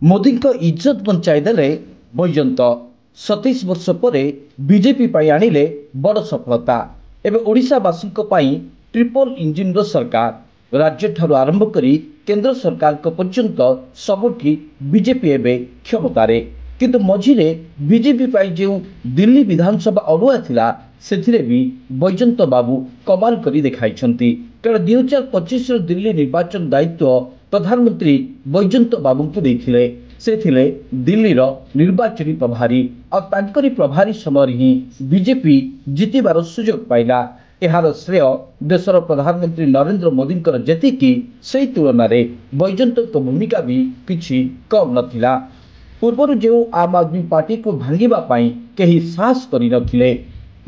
मोदी इज्जत बंचाई देले बैजयंत 27 वर्ष पर बीजेपी आनिले बड़ सफलता। एवं ओडिशावासी ट्रिपल इंजिन सरकार राज्य ठारू आरंभ करी केंद्र सरकार पर्यंत सबुठी बीजेपी एवं क्षमतार किंतु मझिरे बीजेपी जो दिल्ली विधानसभा अड़ुआ थिला सेथिरे भी बैजयंत बाबू कमाल करी देखाई कारण 2025 दिल्ली निर्वाचन दायित्व प्रधानमंत्री बैजयंत बाबू को देथिले से थिले दिल्ली रो निर्वाचनी प्रभारी और तांकरी प्रभारी समय ही बीजेपी जितबार सुजोग पाइला। एहार श्रेय देशर प्रधानमंत्री नरेंद्र मोदी जेतिकी से तुलन में बैजयंत भूमिका भी किछि कम नथिला। पूर्व जो आम आदमी पार्टी को भांगिबा पई केही साहस करि नथिले।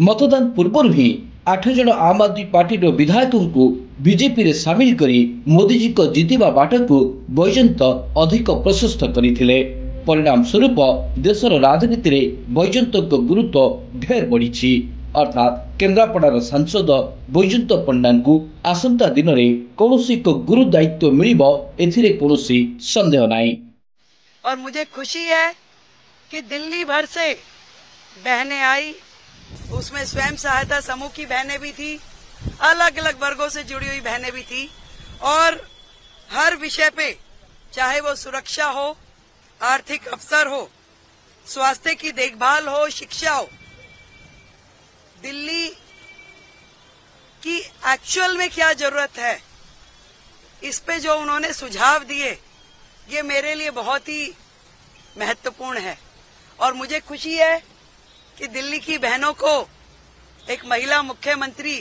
मतदान पूर्व ही 8 जन आम आदमी पार्टी विधायकों को बीजेपी रे शामिल करी मोदी जी को जीतिबा बाट को बैजयंत अधिक प्रशस्त करथिले। परिणाम स्वरूप देशर राजनीति रे बैजयंत को गुरुत्व ढेर बढ़ी। अर्थात केन्द्रापड़ार सांसद बैजयंत पंडा को आसंता दिन में कौनसी को गुरु दायित्व मिलिबो एथिरे कौनसी संदेह नहीं। और मुझे खुशी है कि दिल्ली भर से बहनें आई, उसमें स्वयं सहायता समूह की बहनें भी थी, अलग अलग वर्गों से जुड़ी हुई बहनें भी थी और हर विषय पे, चाहे वो सुरक्षा हो, आर्थिक अवसर हो, स्वास्थ्य की देखभाल हो, शिक्षा हो, दिल्ली की एक्चुअल में क्या जरूरत है इस पे जो उन्होंने सुझाव दिए ये मेरे लिए बहुत ही महत्वपूर्ण है। और मुझे खुशी है कि दिल्ली की बहनों को एक महिला मुख्यमंत्री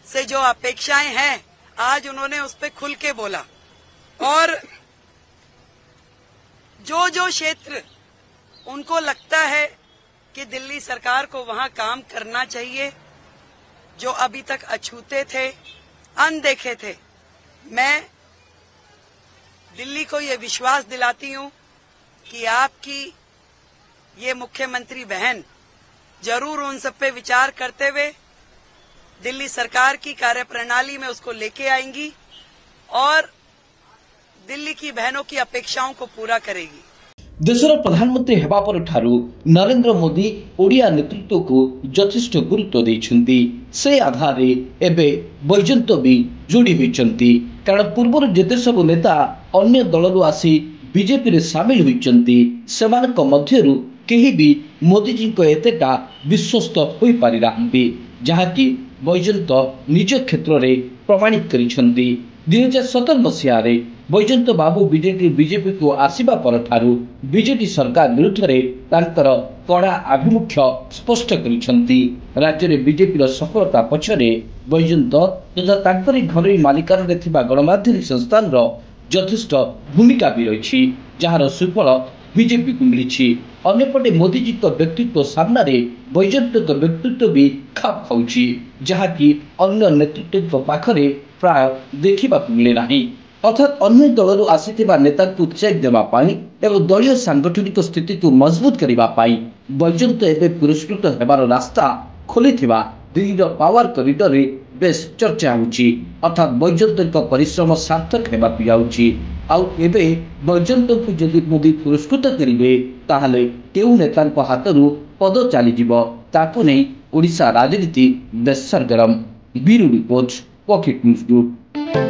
से जो अपेक्षाएं हैं आज उन्होंने उस पर खुल के बोला। और जो जो क्षेत्र उनको लगता है कि दिल्ली सरकार को वहां काम करना चाहिए, जो अभी तक अछूते थे, अनदेखे थे, मैं दिल्ली को ये विश्वास दिलाती हूं कि आपकी ये मुख्यमंत्री बहन जरूर उन सब पे विचार करते हुए दिल्ली सरकार की कार्यप्रणाली में उसको लेके आएंगी और दिल्ली की बहनों की अपेक्षाओं को पूरा करेगी। देशर प्रधानमंत्री हेबा पर ठारू नरेंद्र मोदी ओडिया नेतृत्व को यथेष्ट गुरुत्व देइछन्ती। से आधार रे एबे बैजयंत भी जोड़ी होइछन्ती कारण पूर्व जेते सब नेता अन्य दलरु आसी बीजेपी रे शामिल होइछन्ती सेमानक मध्यरु केही भी मोदी जी को एतेटा विश्वस्त होई पारि नाहंती जहाँकि बैजयंत निज क्षेत्र रे प्रमाणित करिछन्ती। 2017 मसीह रे बैजयंत बाबू बीजेपी को आसीबा पर ठारू बीजेपी सरकार विरुद्ध रे तांकर कड़ा आभिमुख्य स्पष्ट करिछन्ती। राज्य रे बीजेपी रो सफलता पछरे बैजयंत तथा तांकरी घरोई मालिकाना रे थिबा गणमाध्यम संस्थान रो यथेष्ट भूमिका भी रही जहार सुफल बीजेपी को मिली। अन्यपटे मोदी जी को व्यक्तित्व सामना रे बैजयंत व्यक्तित्व भी खाप खाऊची जहाँकि अन्य नेतृत्व पाखरे प्राय देखा मिले ना। अर्थात अन्य दलर आसीथिबा नेता को चेक देवा पाई एवं दलीय सांगठनिक स्थिति को मजबूत करबा पाई बैजयंत एबे पुरस्कृत हेबार रास्ता खोलिथिबा दिल्ली पावर कॉरिडोर रे बेस चर्चा होची। अर्थात बैजयंत परिश्रम सार्थक हेबाकु जाउची। आउ एबे बैजयंत को जदि मोदी पुरस्कृत करिवे ताहले केउ नेता हाथरू पद चली जिवो ताकू नै ओडिशा राजनीति बेस सरगरम। Bureau report pocket news group.